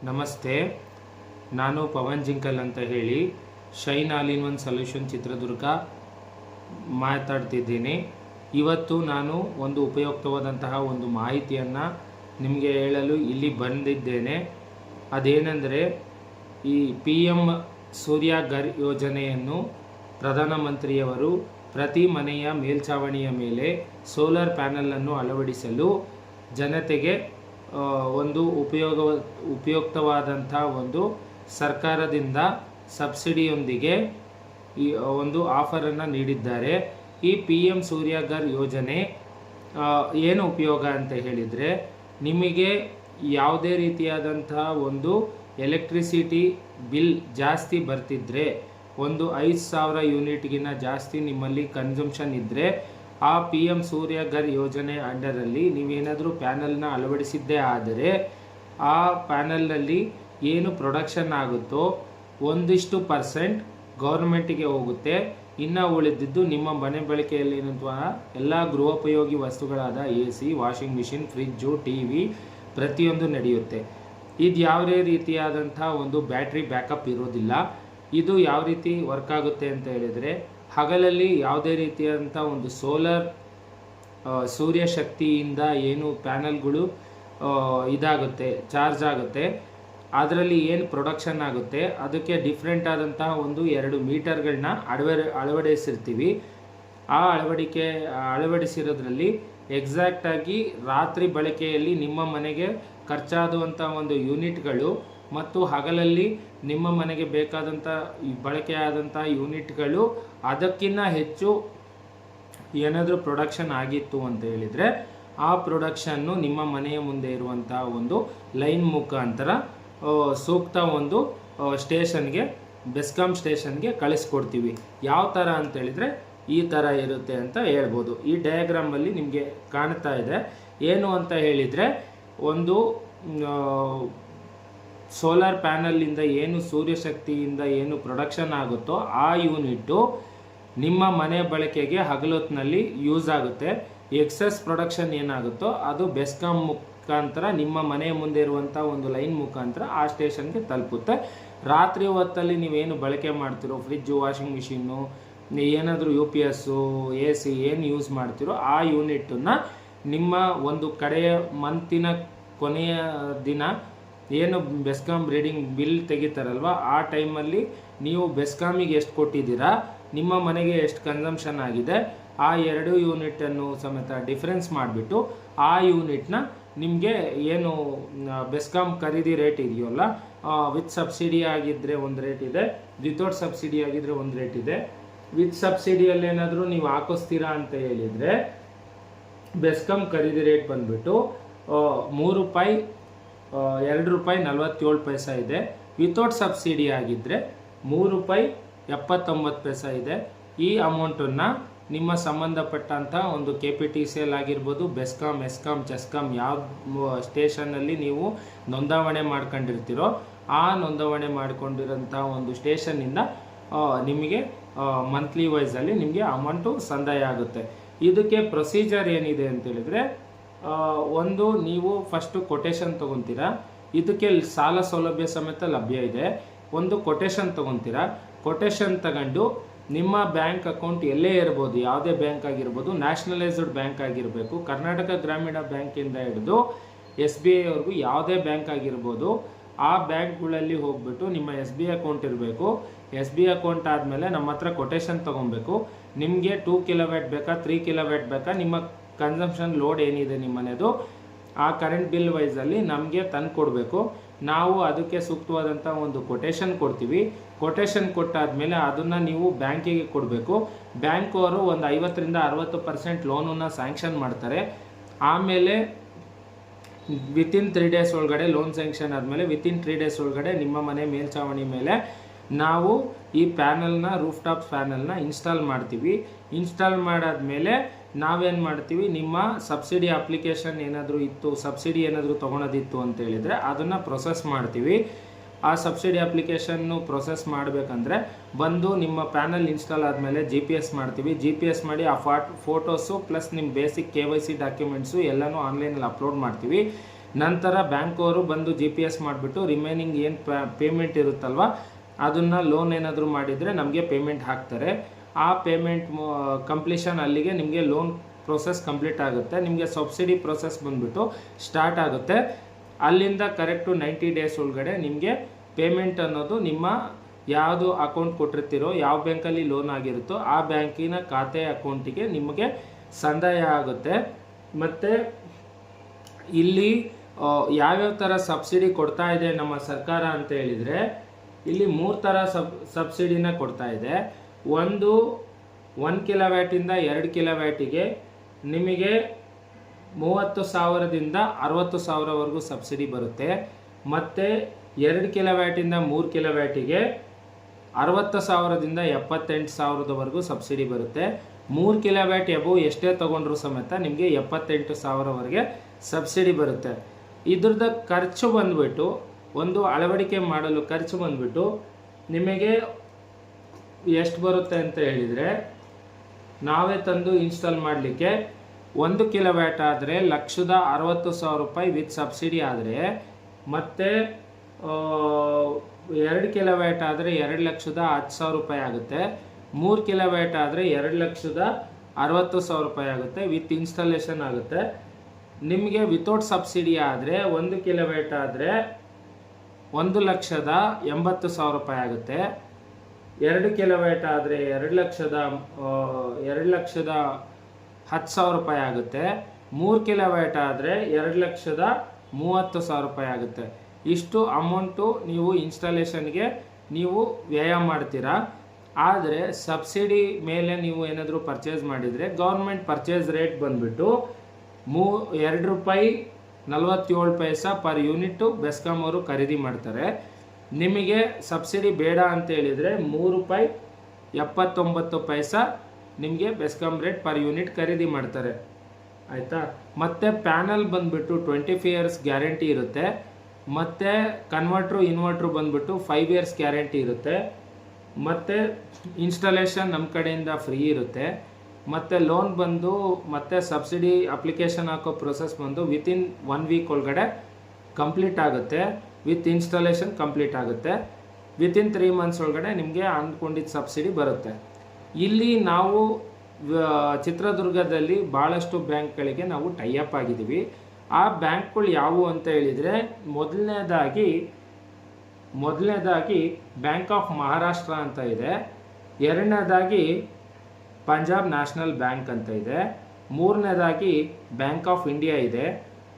ನಮಸ್ತೆ, ನಾನು ಪವನ್ ಜಿಂಕಲ್ ಅಂತ ಹೇಳಿ shine all in one solution Chitradurga ಮಾತಾಡ್ತಿದ್ದೀನಿ. ಇವತ್ತು ನಾನು ಒಂದು ಉಪಯುಕ್ತವಾದಂತಹ ಒಂದು ಮಾಹಿತಿಯನ್ನು ನಿಮಗೆ ಹೇಳಲು ಇಲ್ಲಿ ಬಂದಿದ್ದೇನೆ. ಅದೇನೆಂದರೆ, ಈ PM ಸೂರ್ಯಘರ್ ಯೋಜನೆಯನ್ನು ಪ್ರಧಾನಮಂತ್ರಿಯವರು ಪ್ರತಿ ಮನೆಯ ಮೇಲ್ಛಾವಣಿಯ ಮೇಲೆ ಸೋಲಾರ್ ಪ್ಯಾನಲನ್ನು ಅಳವಡಿಸಲು ಜನತೆಗೆ ಒಂದು ಉಪಯುಕ್ತವಾದಂಥ ಒಂದು ಸರ್ಕಾರದಿಂದ ಸಬ್ಸಿಡಿಯೊಂದಿಗೆ ಈ ಒಂದು ಆಫರನ್ನು ನೀಡಿದ್ದಾರೆ. ಈ PM ಸೂರ್ಯಘರ್ ಯೋಜನೆ ಏನು ಉಪಯೋಗ ಅಂತ ಹೇಳಿದರೆ, ನಿಮಗೆ ಯಾವುದೇ ರೀತಿಯಾದಂಥ ಒಂದು ಎಲೆಕ್ಟ್ರಿಸಿಟಿ ಬಿಲ್ ಜಾಸ್ತಿ ಬರ್ತಿದ್ರೆ, ಒಂದು 5,000 ಯೂನಿಟ್ಗಿಂತ ಜಾಸ್ತಿ ನಿಮ್ಮಲ್ಲಿ ಕನ್ಸಂಪ್ಷನ್ ಇದ್ದರೆ, ಆ PM ಸೂರ್ಯಘರ್ ಯೋಜನೆ ಅಂಡರಲ್ಲಿ ನೀವೇನಾದರೂ ಪ್ಯಾನಲ್ನ ಅಳವಡಿಸಿದ್ದೇ ಆದರೆ ಆ ಪ್ಯಾನಲ್ನಲ್ಲಿ ಏನು ಪ್ರೊಡಕ್ಷನ್ ಆಗುತ್ತೋ 1% ಗೌರ್ಮೆಂಟಿಗೆ ಹೋಗುತ್ತೆ. ಇನ್ನು ಉಳಿದಿದ್ದು ನಿಮ್ಮ ಮನೆ ಬಳಕೆಯಲ್ಲಿರುವಂತಹ ಎಲ್ಲ ಗೃಹೋಪಯೋಗಿ ವಸ್ತುಗಳಾದ AC, washing machine, fridge, TV ಪ್ರತಿಯೊಂದು ನಡೆಯುತ್ತೆ. ಇದು ಯಾವುದೇ ರೀತಿಯಾದಂಥ ಒಂದು ಬ್ಯಾಟ್ರಿ ಬ್ಯಾಕಪ್ ಇರೋದಿಲ್ಲ. ಇದು ಯಾವ ರೀತಿ ವರ್ಕ್ ಆಗುತ್ತೆ ಅಂತ ಹೇಳಿದರೆ, ಹಗಲಲ್ಲಿ ಯಾವುದೇ ರೀತಿಯಾದಂಥ ಒಂದು ಸೂರ್ಯ ಶಕ್ತಿಯಿಂದ ಏನು ಪ್ಯಾನಲ್ಗಳು ಇದಾಗುತ್ತೆ, ಚಾರ್ಜ್ ಆಗುತ್ತೆ, ಅದರಲ್ಲಿ ಏನು ಪ್ರೊಡಕ್ಷನ್ ಆಗುತ್ತೆ ಅದಕ್ಕೆ ಡಿಫ್ರೆಂಟ್ ಆದಂತಹ ಒಂದು 2 ಮೀಟರ್ಗಳನ್ನ ಅಳವಡಿಸಿರ್ತೀವಿ. ಆ ಅಳವಡಿಸಿರೋದ್ರಲ್ಲಿ ಎಕ್ಸಾಕ್ಟಾಗಿ ರಾತ್ರಿ ಬಳಕೆಯಲ್ಲಿ ನಿಮ್ಮ ಮನೆಗೆ ಖರ್ಚಾಗುವಂಥ ಒಂದು ಯೂನಿಟ್ಗಳು ಮತ್ತು ಹಗಲಲ್ಲಿ ನಿಮ್ಮ ಮನೆಗೆ ಬೇಕಾದಂಥ ಬಳಕೆಯಾದಂಥ ಯೂನಿಟ್ಗಳು ಅದಕ್ಕಿಂತ ಹೆಚ್ಚು ಏನಾದರೂ ಪ್ರೊಡಕ್ಷನ್ ಆಗಿತ್ತು ಅಂತ ಹೇಳಿದರೆ, ಆ ಪ್ರೊಡಕ್ಷನ್ನು ನಿಮ್ಮ ಮನೆಯ ಮುಂದೆ ಇರುವಂಥ ಒಂದು ಲೈನ್ ಮುಖಾಂತರ ಸೂಕ್ತ ಒಂದು ಸ್ಟೇಷನ್ಗೆ, ಬೆಸ್ಕಾಂ ಸ್ಟೇಷನ್ಗೆ ಕಳಿಸ್ಕೊಡ್ತೀವಿ. ಯಾವ ಥರ ಅಂತ ಹೇಳಿದರೆ ಈ ಥರ ಇರುತ್ತೆ ಅಂತ ಹೇಳ್ಬೋದು. ಈ ಡಯಾಗ್ರಾಮಲ್ಲಿ ನಿಮಗೆ ಕಾಣ್ತಾ ಇದೆ. ಏನು ಅಂತ ಹೇಳಿದರೆ, ಒಂದು ಸೋಲಾರ್ ಪ್ಯಾನಲಿಂದ ಏನು ಸೂರ್ಯಶಕ್ತಿಯಿಂದ ಏನು ಪ್ರೊಡಕ್ಷನ್ ಆಗುತ್ತೋ ಆ ಯೂನಿಟ್ಟು ನಿಮ್ಮ ಮನೆ ಬಳಕೆಗೆ ಹಗಲೊತ್ತಿನಲ್ಲಿ ಯೂಸ್ ಆಗುತ್ತೆ. ಎಕ್ಸಸ್ ಪ್ರೊಡಕ್ಷನ್ ಏನಾಗುತ್ತೋ ಅದು ಬೆಸ್ಕಾಂ ಮುಖಾಂತರ ನಿಮ್ಮ ಮನೆಯ ಮುಂದೆ ಇರುವಂಥ ಒಂದು ಲೈನ್ ಮುಖಾಂತರ ಆ ಸ್ಟೇಷನ್ಗೆ ತಲುಪುತ್ತೆ. ರಾತ್ರಿ ಹೊತ್ತಲ್ಲಿ ನೀವೇನು ಬಳಕೆ ಮಾಡ್ತಿರೋ, ಫ್ರಿಜ್ಜು, ವಾಷಿಂಗ್ ಮಿಷಿನ್ನು, ಏನಾದರೂ UPS, AC ಏನು ಯೂಸ್ ಮಾಡ್ತಿರೋ ಆ ಯೂನಿಟನ್ನು ನಿಮ್ಮ ಒಂದು ಕಡೆಯ ಮಂತಿನ ಕೊನೆಯ ದಿನ ಏನು ಬೆಸ್ಕಾಂ ರೀಡಿಂಗ್ ಬಿಲ್ ತೆಗಿತಾರಲ್ವ, ಆ ಟೈಮಲ್ಲಿ ನೀವು ಬೆಸ್ಕಾಮಿಗೆ ಎಷ್ಟು ಕೊಟ್ಟಿದ್ದೀರಾ, ನಿಮ್ಮ ಮನೆಗೆ ಎಷ್ಟು ಕನ್ಸಂಪ್ಷನ್ ಆಗಿದೆ, ಆ 2 ಯೂನಿಟನ್ನು ಸಮೇತ ಡಿಫ್ರೆನ್ಸ್ ಮಾಡಿಬಿಟ್ಟು ಆ ಯೂನಿಟ್ನ ನಿಮಗೆ ಏನು ಬೆಸ್ಕಾಂ ಖರೀದಿ ರೇಟ್ ಇದೆಯಲ್ಲ, ವಿತ್ ಸಬ್ಸಿಡಿ ಆಗಿದ್ದರೆ ಒಂದು ರೇಟ್ ಇದೆ, ವಿತೌಟ್ ಸಬ್ಸಿಡಿ ಆಗಿದ್ದರೆ ಒಂದು ರೇಟ್ ಇದೆ. ವಿತ್ ಸಬ್ಸಿಡಿಯಲ್ಲಿ ಏನಾದರೂ ನೀವು ಹಾಕಿಸ್ತೀರಾ ಅಂತ ಹೇಳಿದರೆ ಬೆಸ್ಕಾಂ ಖರೀದಿ ರೇಟ್ ಬಂದುಬಿಟ್ಟು ₹3 ₹2.47 ಇದೆ. ವಿತೌಟ್ ಸಬ್ಸಿಡಿ ಆಗಿದ್ದರೆ ₹3.79 ಇದೆ. ಈ ಅಮೌಂಟನ್ನು ನಿಮ್ಮ ಸಂಬಂಧಪಟ್ಟಂಥ ಒಂದು KPTCL ಆಗಿರ್ಬೋದು, ಬೆಸ್ಕಾಂ, ಎಸ್ಕಾಂ, ಚೆಸ್ಕಾಂ ಯಾವ ಸ್ಟೇಷನ್ನಲ್ಲಿ ನೀವು ನೋಂದಾವಣೆ ಮಾಡ್ಕೊಂಡಿರ್ತೀರೋ ಆ ನೋಂದಾವಣೆ ಮಾಡ್ಕೊಂಡಿರೋಂಥ ಒಂದು ಸ್ಟೇಷನ್ನಿಂದ ನಿಮಗೆ ಮಂತ್ಲಿ ವೈಸಲ್ಲಿ ನಿಮಗೆ ಅಮೌಂಟು ಸಂದಾಯ ಆಗುತ್ತೆ. ಇದಕ್ಕೆ ಪ್ರೊಸೀಜರ್ ಏನಿದೆ ಅಂತೇಳಿದರೆ, ಒಂದು ನೀವು ಫಸ್ಟು ಕೊಟೇಶನ್ ತೊಗೊತೀರಾ. ಇದಕ್ಕೆ ಸಾಲ ಸೌಲಭ್ಯ ಸಮೇತ ಲಭ್ಯ ಇದೆ. ಒಂದು ಕೊಟೇಶನ್ ತೊಗೊತೀರಾ. ಕೊಟೇಶನ್ ತಗೊಂಡು ನಿಮ್ಮ ಬ್ಯಾಂಕ್ ಅಕೌಂಟ್ ಎಲ್ಲೇ ಇರ್ಬೋದು, ಯಾವುದೇ ಬ್ಯಾಂಕ್ ಆಗಿರ್ಬೋದು, ನ್ಯಾಷನಲೈಸ್ಡ್ ಬ್ಯಾಂಕ್ ಆಗಿರಬೇಕು, ಕರ್ನಾಟಕ ಗ್ರಾಮೀಣ ಬ್ಯಾಂಕಿಂದ ಹಿಡಿದು SBI ಅವ್ರಿಗೂ ಯಾವುದೇ ಬ್ಯಾಂಕ್ ಆಗಿರ್ಬೋದು, ಆ ಬ್ಯಾಂಕ್ಗಳಲ್ಲಿ ಹೋಗ್ಬಿಟ್ಟು ನಿಮ್ಮ SBI ಅಕೌಂಟ್ ಇರಬೇಕು. SBI ಅಕೌಂಟ್ ಆದಮೇಲೆ ನಮ್ಮ ಹತ್ರ ಕೊಟೇಶನ್ ತೊಗೊಬೇಕು. ನಿಮಗೆ 2 kW ಬೇಕಾ, 3 kW ಬೇಕಾ, ನಿಮ್ಮ ಕನ್ಸಂಪ್ಷನ್ ಲೋಡ್ ಏನಿದೆ ನಿಮ್ಮನೆದು ಆ ಕರೆಂಟ್ ಬಿಲ್ ವೈಸಲ್ಲಿ ನಮಗೆ ತಂದು ಕೊಡಬೇಕು. ನಾವು ಅದಕ್ಕೆ ಸೂಕ್ತವಾದಂಥ ಒಂದು ಕೊಟೇಶನ್ ಕೊಡ್ತೀವಿ. ಕೊಟೇಶನ್ ಕೊಟ್ಟಾದಮೇಲೆ ಅದನ್ನು ನೀವು ಬ್ಯಾಂಕಿಗೆ ಕೊಡಬೇಕು. ಬ್ಯಾಂಕು ಅವರು ಒಂದು 50-60% ಲೋನನ್ನು ಸ್ಯಾಂಕ್ಷನ್ ಮಾಡ್ತಾರೆ. ಆಮೇಲೆ ವಿತಿನ್ 3 ಡೇಸ್ ಒಳಗಡೆ ಲೋನ್ ಸ್ಯಾಂಕ್ಷನ್ ಆದಮೇಲೆ ವಿತಿನ್ 3 ಡೇಸ್ ಒಳಗಡೆ ನಿಮ್ಮ ಮನೆ ಮೇಲ್ಛಾವಣಿ ಮೇಲೆ ನಾವು ಈ ಪ್ಯಾನಲ್ನ, ರೂಫ್ ಟಾಪ್ ಪ್ಯಾನಲ್ನ ಇನ್ಸ್ಟಾಲ್ ಮಾಡ್ತೀವಿ. ಇನ್ಸ್ಟಾಲ್ ಮಾಡಾದ್ಮೇಲೆ ನಾವೇನು ಮಾಡ್ತೀವಿ, ನಿಮ್ಮ ಸಬ್ಸಿಡಿ ಅಪ್ಲಿಕೇಶನ್ ಏನಾದರೂ ಇತ್ತು, ಸಬ್ಸಿಡಿ ಏನಾದರೂ ತೊಗೊಳೋದಿತ್ತು ಅಂತ ಹೇಳಿದರೆ ಅದನ್ನು ಪ್ರೊಸೆಸ್ ಮಾಡ್ತೀವಿ. ಆ ಸಬ್ಸಿಡಿ ಅಪ್ಲಿಕೇಶನ್ನು ಪ್ರೊಸೆಸ್ ಮಾಡಬೇಕಂದ್ರೆ ಬಂದು ನಿಮ್ಮ ಪ್ಯಾನಲ್ ಇನ್ಸ್ಟಾಲ್ ಆದಮೇಲೆ GPS ಮಾಡ್ತೀವಿ. GPS ಮಾಡಿ ಆ ಫೋಟೋಸು ಪ್ಲಸ್ ನಿಮ್ಮ ಬೇಸಿಕ್ KYC ಡಾಕ್ಯುಮೆಂಟ್ಸು ಎಲ್ಲನೂ ಆನ್ಲೈನಲ್ಲಿ ಅಪ್ಲೋಡ್ ಮಾಡ್ತೀವಿ. ನಂತರ ಬ್ಯಾಂಕ್ ಅವರು ಬಂದು GPS ಮಾಡಿಬಿಟ್ಟು ರಿಮೈನಿಂಗ್ ಏನು ಪೇಮೆಂಟ್ ಇರುತ್ತಲ್ವ ಅದನ್ನು ಲೋನ್ ಏನಾದರೂ ಮಾಡಿದರೆ ನಮಗೆ ಪೇಮೆಂಟ್ ಹಾಕ್ತಾರೆ. ಆ ಪೇಮೆಂಟ್ ಕಂಪ್ಲೀಷನ್ ಅಲ್ಲಿಗೆ ನಿಮಗೆ ಲೋನ್ ಪ್ರೋಸೆಸ್ ಕಂಪ್ಲೀಟ್ ಆಗುತ್ತೆ. ನಿಮಗೆ ಸಬ್ಸಿಡಿ ಪ್ರೋಸೆಸ್ ಬಂದುಬಿಟ್ಟು ಸ್ಟಾರ್ಟ್ ಆಗುತ್ತೆ. ಅಲ್ಲಿಂದ ಕರೆಕ್ಟು 90 ಡೇಸ್ ಒಳಗಡೆ ನಿಮಗೆ ಪೇಮೆಂಟ್ ಅನ್ನೋದು ನಿಮ್ಮ ಯಾವುದು ಅಕೌಂಟ್ ಕೊಟ್ಟಿರ್ತೀರೋ, ಯಾವ ಬ್ಯಾಂಕಲ್ಲಿ ಲೋನ್ ಆಗಿರುತ್ತೋ ಆ ಬ್ಯಾಂಕಿನ ಖಾತೆ ಅಕೌಂಟಿಗೆ ನಿಮಗೆ ಸಂದಾಯ ಆಗುತ್ತೆ. ಮತ್ತು ಇಲ್ಲಿ ಯಾವ್ಯಾವ ಥರ ಸಬ್ಸಿಡಿ ಕೊಡ್ತಾ ಇದೆ ನಮ್ಮ ಸರ್ಕಾರ ಅಂತ ಹೇಳಿದರೆ, ಇಲ್ಲಿ 3 ಥರ ಸಬ್ಸಿಡಿನ ಕೊಡ್ತಾ ಇದೆ. ಒಂದು 1 ಕಿಲೋವ್ಯಾಟಿಂದ 2 ಕಿಲೋವ್ಯಾಟಿಗೆ ನಿಮಗೆ 30,000ದಿಂದ 60,000ವರೆಗೂ ಸಬ್ಸಿಡಿ ಬರುತ್ತೆ. ಮತ್ತು 2 ಕಿಲೋವ್ಯಾಟಿಂದ 3 ಕಿಲೋವ್ಯಾಟಿಗೆ 60,000ದಿಂದ 78,000ವರೆಗೂ ಸಬ್ಸಿಡಿ ಬರುತ್ತೆ. 3 ಕಿಲೋವ್ಯಾಟ್ ಎಬೋ ಎಷ್ಟೇ ತೊಗೊಂಡ್ರೂ ಸಮೇತ ನಿಮಗೆ 78,000ವರೆಗೆ ಸಬ್ಸಿಡಿ ಬರುತ್ತೆ. ಇದ್ರದ್ದು ಖರ್ಚು ಬಂದುಬಿಟ್ಟು, ಒಂದು ಅಳವಡಿಕೆ ಮಾಡಲು ಖರ್ಚು ಬಂದುಬಿಟ್ಟು ನಿಮಗೆ ಎಷ್ಟು ಬರುತ್ತೆ ಅಂತ ಹೇಳಿದರೆ, ನಾವೇ ತಂದು ಇನ್ಸ್ಟಾಲ್ ಮಾಡಲಿಕ್ಕೆ 1 ಕಿಲೋವ್ಯಾಟ್ ಆದರೆ 1,60,000 ರೂಪಾಯಿ ವಿತ್ ಸಬ್ಸಿಡಿ ಆದರೆ, ಮತ್ತು 2 ಕಿಲೋವ್ಯಾಟ್ ಆದರೆ 2,10,000 ರೂಪಾಯಿ ಆಗುತ್ತೆ. 3 ಕಿಲೋವ್ಯಾಟ್ ಆದರೆ 2,60,000 ರೂಪಾಯಿ ಆಗುತ್ತೆ. ವಿತ್ ಇನ್ಸ್ಟಾಲೇಷನ್ ಆಗುತ್ತೆ. ನಿಮಗೆ ವಿತೌಟ್ ಸಬ್ಸಿಡಿ ಆದರೆ 1 ಕಿಲೋವ್ಯಾಟ್ ಆದರೆ 1,80,000 ರೂಪಾಯಿ ಆಗುತ್ತೆ. 2 ಕಿಲೋವ್ಯಾಟ್ ಆದರೆ 2,10,000 ರೂಪಾಯಿ ಆಗುತ್ತೆ. 3 ಕಿಲೋವ್ಯಾಟ್ ಆದರೆ 2,30,000 ರೂಪಾಯಿ ಆಗುತ್ತೆ. ಇಷ್ಟು ಅಮೌಂಟು ನೀವು ಇನ್ಸ್ಟಾಲೇಷನ್ಗೆ ನೀವು ವ್ಯಯ ಮಾಡ್ತೀರಾ. ಆದರೆ ಸಬ್ಸಿಡಿ ಮೇಲೆ ನೀವು ಏನಾದರೂ ಪರ್ಚೇಸ್ ಮಾಡಿದರೆ ಗೌರ್ಮೆಂಟ್ ಪರ್ಚೇಸ್ ರೇಟ್ ಬಂದುಬಿಟ್ಟು ₹2.47 ಪರ್ ಯೂನಿಟ್ಟು ಬೆಸ್ಕಾಂ ಅವರು ಖರೀದಿ ಮಾಡ್ತಾರೆ. ನಿಮಗೆ ಸಬ್ಸಿಡಿ ಬೇಡ ಅಂತ ಹೇಳಿದರೆ ₹3.79 ನಿಮಗೆ ಬೆಸ್ಕಾಂ ರೇಟ್ ಪರ್ ಯೂನಿಟ್ ಖರೀದಿ ಮಾಡ್ತಾರೆ. ಆಯಿತಾ. ಮತ್ತು ಪ್ಯಾನಲ್ ಬಂದುಬಿಟ್ಟು 25 ಇಯರ್ಸ್ ಗ್ಯಾರಂಟಿ ಇರುತ್ತೆ. ಮತ್ತು ಇನ್ವರ್ಟ್ರು ಬಂದುಬಿಟ್ಟು 5 ಇಯರ್ಸ್ ಗ್ಯಾರಂಟಿ ಇರುತ್ತೆ. ಮತ್ತು ಇನ್ಸ್ಟಾಲೇಷನ್ ನಮ್ಮ ಕಡೆಯಿಂದ ಫ್ರೀ ಇರುತ್ತೆ. ಮತ್ತು ಲೋನ್ ಬಂದು ಮತ್ತು ಸಬ್ಸಿಡಿ ಅಪ್ಲಿಕೇಶನ್ ಹಾಕೋ ಪ್ರೊಸೆಸ್ ಬಂದು ವಿತಿನ್ 1 ವೀಕ್ ಒಳಗಡೆ ಕಂಪ್ಲೀಟ್ ಆಗುತ್ತೆ. ವಿತ್ ಇನ್ಸ್ಟಾಲೇಷನ್ ಕಂಪ್ಲೀಟ್ ಆಗುತ್ತೆ. ವಿತಿನ್ 3 ಮಂತ್ಸ್ ಒಳಗಡೆ ನಿಮಗೆ ಅಂದ್ಕೊಂಡಿದ್ದ ಸಬ್ಸಿಡಿ ಬರುತ್ತೆ. ಇಲ್ಲಿ ನಾವು ಚಿತ್ರದುರ್ಗದಲ್ಲಿ ಭಾಳಷ್ಟು ಬ್ಯಾಂಕ್ಗಳಿಗೆ ನಾವು ಟೈಅಪ್ ಆಗಿದ್ದೀವಿ. ಆ ಬ್ಯಾಂಕ್ಗಳು ಯಾವುವು ಅಂತ ಹೇಳಿದರೆ, ಮೊದಲನೇದಾಗಿ ಬ್ಯಾಂಕ್ ಆಫ್ ಮಹಾರಾಷ್ಟ್ರ ಅಂತ ಇದೆ. ಎರಡನೇದಾಗಿ ಪಂಜಾಬ್ ನ್ಯಾಷನಲ್ ಬ್ಯಾಂಕ್ ಅಂತ ಇದೆ. ಮೂರನೇದಾಗಿ ಬ್ಯಾಂಕ್ ಆಫ್ ಇಂಡಿಯಾ ಇದೆ.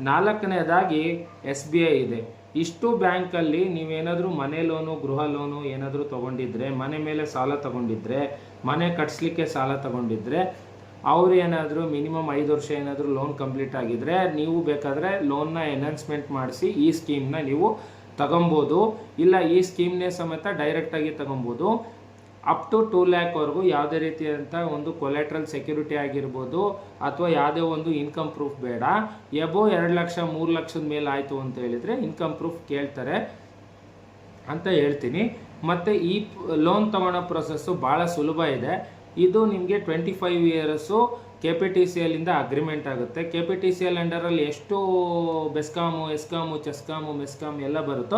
ನಾಲ್ಕನೇದಾಗಿ SBI ಇದೆ. ಇಷ್ಟು ಬ್ಯಾಂಕಲ್ಲಿ ನೀವೇನಾದರೂ ಮನೆ ಲೋನು, ಗೃಹ ಲೋನು ಏನಾದರೂ ತೊಗೊಂಡಿದ್ರೆ, ಮನೆ ಮೇಲೆ ಸಾಲ ತೊಗೊಂಡಿದ್ರೆ, ಮನೆ ಕಟ್ಸ್ಲಿಕ್ಕೆ ಸಾಲ ತೊಗೊಂಡಿದ್ರೆ, ಅವ್ರು ಏನಾದರೂ ಮಿನಿಮಮ್ 5 ವರ್ಷ ಏನಾದರೂ ಲೋನ್ ಕಂಪ್ಲೀಟ್ ಆಗಿದ್ರೆ ನೀವು ಬೇಕಾದರೆ ಲೋನ್ನ ಎನ್ಹಾನ್ಸ್ಮೆಂಟ್ ಮಾಡಿಸಿ ಈ ಸ್ಕೀಮ್ನ ನೀವು ತಗೊಬೋದು. ಇಲ್ಲ ಈ ಸ್ಕೀಮ್ನೇ ಸಮೇತ ಡೈರೆಕ್ಟಾಗಿ ತಗೊಬೋದು. ಅಪ್ ಟು 2 ಲ್ಯಾಕ್ವರೆಗೂ ಯಾವುದೇ ರೀತಿಯಾದಂಥ ಒಂದು ಕೊಲೆಟ್ರಲ್ ಸೆಕ್ಯೂರಿಟಿ ಆಗಿರ್ಬೋದು ಅಥವಾ ಯಾವುದೇ ಒಂದು ಇನ್ಕಮ್ ಪ್ರೂಫ್ ಬೇಡ. ಎಬೋ 2 ಲಕ್ಷ 3 ಲಕ್ಷದ ಮೇಲೆ ಆಯಿತು ಅಂತ ಹೇಳಿದರೆ ಇನ್ಕಮ್ ಪ್ರೂಫ್ ಕೇಳ್ತಾರೆ ಅಂತ ಹೇಳ್ತೀನಿ. ಮತ್ತು ಈ ಲೋನ್ ತೊಗೊಳ್ಳೋ ಪ್ರೊಸೆಸ್ಸು ಭಾಳ ಸುಲಭ ಇದೆ. ಇದು ನಿಮಗೆ 25 ಇಯರ್ಸು KPTCLಯಿಂದ ಅಗ್ರಿಮೆಂಟ್ ಆಗುತ್ತೆ. KPTCL ಅಂಡರಲ್ಲಿ ಎಷ್ಟು ಬೆಸ್ಕಾಮು, ಎಸ್ಕಾಮು, ಚೆಸ್ಕಾಮು, ಮೆಸ್ಕಾಮ್ ಎಲ್ಲ ಬರುತ್ತೋ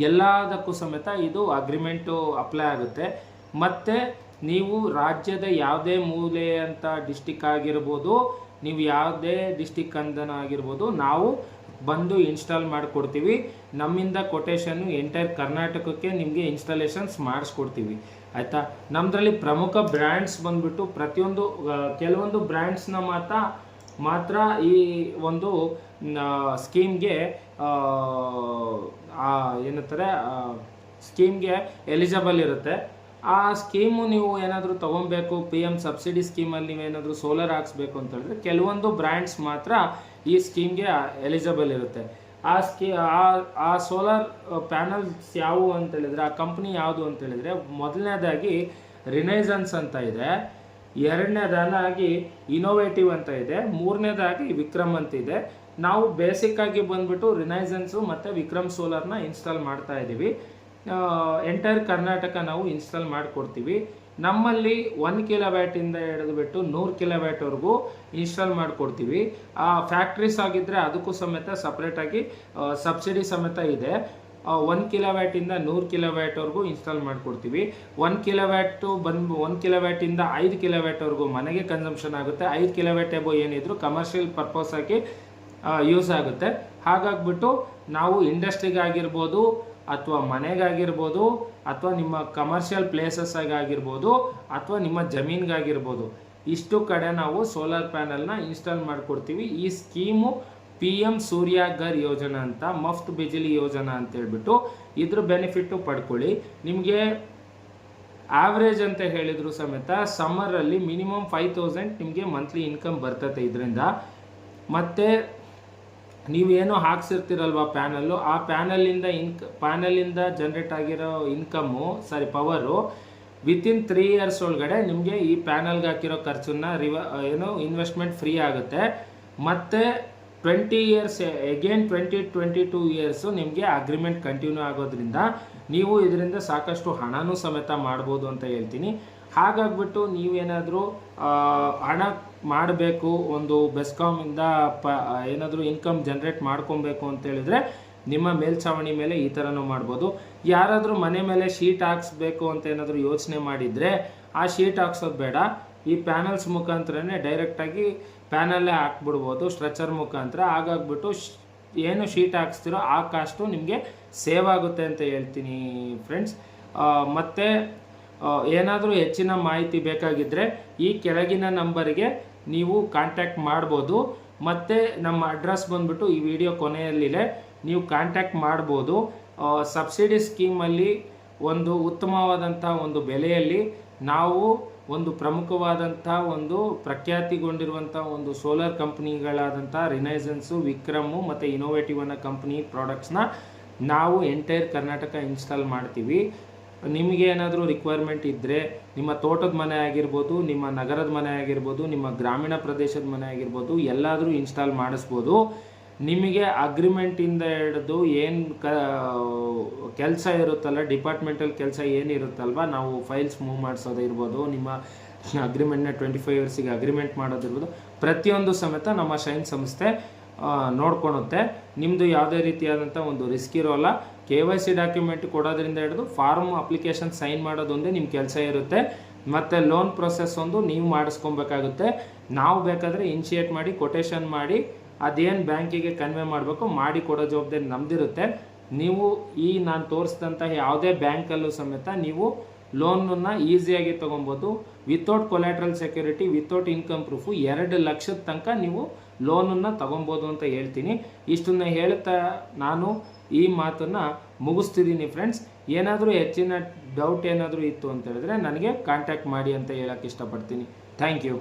ಎಲ್ಲದಕ್ಕೂ ಸಮೇತ ಇದು ಅಗ್ರಿಮೆಂಟು ಅಪ್ಲೈ ಆಗುತ್ತೆ. ಮತ್ತು ನೀವು ರಾಜ್ಯದ ಯಾವುದೇ ಮೂಲೆ ಅಂತ ಡಿಸ್ಟಿಕ್ ಆಗಿರ್ಬೋದು, ನೀವು ಯಾವುದೇ ಡಿಸ್ಟಿಕ್ ಅಂದನ ಆಗಿರ್ಬೋದು, ನಾವು ಬಂದು ಇನ್ಸ್ಟಾಲ್ ಮಾಡಿಕೊಡ್ತೀವಿ. ನಮ್ಮಿಂದ ಕೊಟೇಶನ್ನು ಎಂಟೈರ್ ಕರ್ನಾಟಕಕ್ಕೆ ನಿಮಗೆ ಇನ್ಸ್ಟಾಲೇಷನ್ಸ್ ಮಾಡಿಸ್ಕೊಡ್ತೀವಿ. ಆಯಿತಾ. ನಮ್ಮದ್ರಲ್ಲಿ ಪ್ರಮುಖ ಬ್ರ್ಯಾಂಡ್ಸ್ ಬಂದುಬಿಟ್ಟು ಕೆಲವೊಂದು ಬ್ರ್ಯಾಂಡ್ಸ್ನ ಮಾತ್ರ ಈ ಒಂದು ಸ್ಕೀಮ್ಗೆ ಏನಂತಾರೆ ಸ್ಕೀಮ್ಗೆ ಎಲಿಜಿಬಲ್ ಇರುತ್ತೆ. ಆ ಸ್ಕೀಮು ನೀವು ಏನಾದರೂ ತೊಗೊಬೇಕು, PM ಸಬ್ಸಿಡಿ ಸ್ಕೀಮಲ್ಲಿ ನೀವೇನಾದರೂ ಸೋಲಾರ್ ಹಾಕ್ಸ್ಬೇಕು ಅಂತ ಹೇಳಿದ್ರೆ ಕೆಲವೊಂದು ಬ್ರ್ಯಾಂಡ್ಸ್ ಮಾತ್ರ ಈ ಸ್ಕೀಮ್ಗೆ ಎಲಿಜಿಬಲ್ ಇರುತ್ತೆ. ಆ ಸೋಲಾರ್ ಪ್ಯಾನಲ್ಸ್ ಯಾವುವು ಅಂತೇಳಿದರೆ, ಆ ಕಂಪ್ನಿ ಯಾವುದು ಅಂತೇಳಿದರೆ, ಮೊದಲನೇದಾಗಿ ರಿನೈಸನ್ಸ್ ಅಂತ ಇದೆ, ಎರಡನೇದಾಗಿ ಇನೋವೇಟಿವ್ ಅಂತ ಇದೆ, ಮೂರನೇದಾಗಿ ವಿಕ್ರಮ್ ಅಂತ ಇದೆ. ನಾವು ಬೇಸಿಕ್ಕಾಗಿ ಬಂದುಬಿಟ್ಟು ರಿನೈಸನ್ಸು ಮತ್ತು ವಿಕ್ರಮ್ ಸೋಲಾರ್ನ ಇನ್ಸ್ಟಾಲ್ ಮಾಡ್ತಾ ಇದ್ದೀವಿ. ಎಂಟೈರ್ ಕರ್ನಾಟಕ ನಾವು ಇನ್ಸ್ಟಾಲ್ ಮಾಡಿಕೊಡ್ತೀವಿ. ನಮ್ಮಲ್ಲಿ 1 ಕಿಲೋವ್ಯಾಟಿಂದ ಹಿಡಿದುಬಿಟ್ಟು 100 ಕಿಲೋವ್ಯಾಟ್ವರೆಗೂ ಇನ್ಸ್ಟಾಲ್ ಮಾಡಿಕೊಡ್ತೀವಿ. ಫ್ಯಾಕ್ಟ್ರೀಸ್ ಆಗಿದ್ದರೆ ಅದಕ್ಕೂ ಸಮೇತ ಸಪ್ರೇಟಾಗಿ ಸಬ್ಸಿಡಿ ಸಮೇತ ಇದೆ. 1 ಕಿಲೋವ್ಯಾಟಿಂದ 100 ಕಿಲೋವ್ಯಾಟ್ವರೆಗೂ ಇನ್ಸ್ಟಾಲ್ ಮಾಡಿಕೊಡ್ತೀವಿ. 1 ಕಿಲೋವ್ಯಾಟಿಂದ 5 ಕಿಲೋವ್ಯಾಟ್ವರೆಗೂ ಮನೆಗೆ ಕನ್ಸಂಪ್ಷನ್ ಆಗುತ್ತೆ. 5 ಕಿಲೋವ್ಯಾಟ್ ಎಬೋ ಏನಿದ್ರು ಕಮರ್ಷಿಯಲ್ ಪರ್ಪಸ್ ಆಗಿ ಯೂಸ್ ಆಗುತ್ತೆ. ಹಾಗಾಗ್ಬಿಟ್ಟು ನಾವು ಇಂಡಸ್ಟ್ರಿಗಾಗಿರ್ಬೋದು ಅಥವಾ ಮನೆಗಾಗಿರ್ಬೋದು ಅಥವಾ ನಿಮ್ಮ ಕಮರ್ಷಿಯಲ್ ಪ್ಲೇಸಸ್ ಆಗಿರ್ಬೋದು ಅಥವಾ ನಿಮ್ಮ ಜಮೀನಿಗಾಗಿರ್ಬೋದು ಇಷ್ಟು ಕಡೆ ನಾವು ಸೋಲಾರ್ ಪ್ಯಾನಲ್ನ ಇನ್ಸ್ಟಾಲ್ ಮಾಡಿಕೊಡ್ತೀವಿ. ಈ ಸ್ಕೀಮು PM ಸೂರ್ಯಘರ್ ಯೋಜನಾ ಅಂತ, ಮಫ್ತ್ ಬಿಜಿಲಿ ಯೋಜನಾ ಅಂತ ಹೇಳ್ಬಿಟ್ಟು ಇದ್ರ ಬೆನಿಫಿಟ್ಟು ಪಡ್ಕೊಳ್ಳಿ. ನಿಮಗೆ ಆವ್ರೇಜ್ ಅಂತ ಹೇಳಿದ್ರು ಸಮೇತ ಸಮ್ಮರಲ್ಲಿ ಮಿನಿಮಮ್ 5,000 ನಿಮಗೆ ಮಂತ್ಲಿ ಇನ್ಕಮ್ ಬರ್ತದೆ ಇದರಿಂದ. ಮತ್ತು ನೀವೇನೋ ಹಾಕ್ಸಿರ್ತೀರಲ್ವ ಪ್ಯಾನಲ್ಲು, ಆ ಪ್ಯಾನಲಿಂದ ಜನ್ರೇಟ್ ಆಗಿರೋ ಪವರು ವಿತಿನ್ 3 ಇಯರ್ಸ್ ಒಳಗಡೆ ನಿಮಗೆ ಈ ಪ್ಯಾನಲ್ಗೆ ಹಾಕಿರೋ ಖರ್ಚನ್ನ ಇನ್ವೆಸ್ಟ್ಮೆಂಟ್ ಫ್ರೀ ಆಗುತ್ತೆ. ಮತ್ತು 20 ಇಯರ್ಸ್ ಅಗೇನ್ 22 ಇಯರ್ಸು ನಿಮಗೆ ಅಗ್ರಿಮೆಂಟ್ ಕಂಟಿನ್ಯೂ ಆಗೋದ್ರಿಂದ ನೀವು ಇದರಿಂದ ಸಾಕಷ್ಟು ಹಣನೂ ಸಮೇತ ಮಾಡ್ಬೋದು ಅಂತ ಹೇಳ್ತೀನಿ. ಹಾಗಾಗ್ಬಿಟ್ಟು ನೀವೇನಾದರೂ ಹಣ ಮಾಡಬೇಕು, ಒಂದು ಬೆಸ್ಕಾಮಿಂದ ಏನಾದರೂ ಇನ್ಕಮ್ ಜನ್ರೇಟ್ ಮಾಡ್ಕೊಬೇಕು ಅಂತ ಹೇಳಿದ್ರೆ ನಿಮ್ಮ ಮೇಲ್ಛಾವಣಿ ಮೇಲೆ ಈ ಥರನೂ ಮಾಡ್ಬೋದು. ಯಾರಾದರೂ ಮನೆ ಮೇಲೆ ಶೀಟ್ ಹಾಕ್ಸ್ಬೇಕು ಅಂತ ಏನಾದರೂ ಯೋಚನೆ ಮಾಡಿದರೆ ಆ ಶೀಟ್ ಹಾಕ್ಸೋದು ಬೇಡ, ಈ ಪ್ಯಾನಲ್ಸ್ ಮುಖಾಂತರನೇ ಡೈರೆಕ್ಟಾಗಿ ಪ್ಯಾನಲ್ಲೇ ಹಾಕ್ಬಿಡ್ಬೋದು ಸ್ಟ್ರೆಚರ್ ಮುಖಾಂತರ. ಹಾಗಾಗ್ಬಿಟ್ಟು ಏನು ಶೀಟ್ ಹಾಕ್ಸ್ತಿರೋ ಆ ಕಾಸ್ಟು ನಿಮಗೆ ಸೇವ್ ಆಗುತ್ತೆ ಅಂತ ಹೇಳ್ತೀನಿ ಫ್ರೆಂಡ್ಸ್. ಮತ್ತು ಏನಾದರೂ ಹೆಚ್ಚಿನ ಮಾಹಿತಿ ಬೇಕಾಗಿದ್ದರೆ ಈ ಕೆಳಗಿನ ನಂಬರಿಗೆ ನೀವು ಕಾಂಟ್ಯಾಕ್ಟ್ ಮಾಡ್ಬೋದು. ಮತ್ತು ನಮ್ಮ ಅಡ್ರೆಸ್ ಬಂದುಬಿಟ್ಟು ಈ ವಿಡಿಯೋ ಕೊನೆಯಲ್ಲಿದೆ, ನೀವು ಕಾಂಟ್ಯಾಕ್ಟ್ ಮಾಡ್ಬೋದು. ಸಬ್ಸಿಡಿ ಸ್ಕೀಮಲ್ಲಿ ಒಂದು ಉತ್ತಮವಾದಂಥ ಒಂದು ಬೆಲೆಯಲ್ಲಿ ನಾವು ಒಂದು ಪ್ರಮುಖವಾದಂಥ ಒಂದು ಪ್ರಖ್ಯಾತಿಗೊಂಡಿರುವಂಥ ಒಂದು ಸೋಲಾರ್ ಕಂಪ್ನಿಗಳಾದಂಥ ರಿನೈಸನ್ಸು, ವಿಕ್ರಮು ಮತ್ತು ಇನೋವೇಟಿವ್ ಅನ್ನೋ ಕಂಪ್ನಿ ಪ್ರಾಡಕ್ಟ್ಸ್ನ ನಾವು ಎಂಟೈರ್ ಕರ್ನಾಟಕ ಇನ್ಸ್ಟಾಲ್ ಮಾಡ್ತೀವಿ. ನಿಮಗೆ ಏನಾದರೂ ರಿಕ್ವೈರ್ಮೆಂಟ್ ಇದ್ದರೆ ನಿಮ್ಮ ತೋಟದ ಮನೆ ಆಗಿರ್ಬೋದು, ನಿಮ್ಮ ನಗರದ ಮನೆ ಆಗಿರ್ಬೋದು, ನಿಮ್ಮ ಗ್ರಾಮೀಣ ಪ್ರದೇಶದ ಮನೆ ಆಗಿರ್ಬೋದು, ಎಲ್ಲಾದರೂ ಇನ್ಸ್ಟಾಲ್ ಮಾಡಿಸ್ಬೋದು. ನಿಮಗೆ ಅಗ್ರಿಮೆಂಟಿಂದ ಹಿಡಿದು ಏನು ಕೆಲಸ ಇರುತ್ತಲ್ಲ, ಡಿಪಾರ್ಟ್ಮೆಂಟಲ್ ಕೆಲಸ ಏನಿರುತ್ತಲ್ವ, ನಾವು ಫೈಲ್ಸ್ ಮೂವ್ ಮಾಡಿಸೋದಿರ್ಬೋದು, ನಿಮ್ಮ ಅಗ್ರಿಮೆಂಟ್ನ 25 ಇಯರ್ಸಿಗೆ ಅಗ್ರಿಮೆಂಟ್ ಮಾಡೋದಿರ್ಬೋದು, ಪ್ರತಿಯೊಂದು ಸಮೇತ ನಮ್ಮ ಶೈನ್ ಸಂಸ್ಥೆ ನೋಡ್ಕೊಳುತ್ತೆ. ನಿಮ್ಮದು ಯಾವುದೇ ರೀತಿಯಾದಂಥ ಒಂದು ರಿಸ್ಕ್ ಇರೋಲ್ಲ. KYC ಡಾಕ್ಯುಮೆಂಟ್ ಕೊಡೋದ್ರಿಂದ ಹಿಡಿದು ಫಾರ್ಮ್ ಅಪ್ಲಿಕೇಶನ್ ಸೈನ್ ಮಾಡೋದೊಂದೇ ನಿಮ್ಮ ಕೆಲಸ ಇರುತ್ತೆ. ಮತ್ತು ಲೋನ್ ಪ್ರೊಸೆಸ್ ಒಂದು ನೀವು ಮಾಡಿಸ್ಕೊಬೇಕಾಗುತ್ತೆ. ನಾವು ಬೇಕಾದರೆ ಇನಿಷಿಯೇಟ್ ಮಾಡಿ ಕೊಟೇಶನ್ ಮಾಡಿ ಅದೇನು ಬ್ಯಾಂಕಿಗೆ ಕನ್ವೆ ಮಾಡಬೇಕು ಮಾಡಿ ಕೊಡೋ ಜವಾಬ್ದಾರಿ ನಮ್ಮದಿರುತ್ತೆ. ನೀವು ನಾನು ತೋರಿಸಿದಂಥ ಯಾವುದೇ ಬ್ಯಾಂಕಲ್ಲೂ ಸಮೇತ ನೀವು ಲೋನನ್ನು ಈಸಿಯಾಗಿ ತೊಗೊಬೋದು. Without collateral security, without income proof 2 ಲಕ್ಷದ ತನಕ ನೀವು ಲೋನನ್ನು ತೊಗೊಬೋದು ಅಂತ ಹೇಳ್ತೀನಿ. ಇಷ್ಟನ್ನು ಹೇಳ್ತಾ ನಾನು ಈ ಮಾತನ್ನು ಮುಗಿಸ್ತಿದ್ದೀನಿ ಫ್ರೆಂಡ್ಸ್. ಏನಾದರೂ ಹೆಚ್ಚಿನ ಡೌಟ್ ಏನಾದರೂ ಇತ್ತು ಅಂತ ಹೇಳಿದ್ರೆ ನನಗೆ ಕಾಂಟ್ಯಾಕ್ಟ್ ಮಾಡಿ ಅಂತ ಹೇಳೋಕ್ಕೆ ಇಷ್ಟಪಡ್ತೀನಿ. Thank you.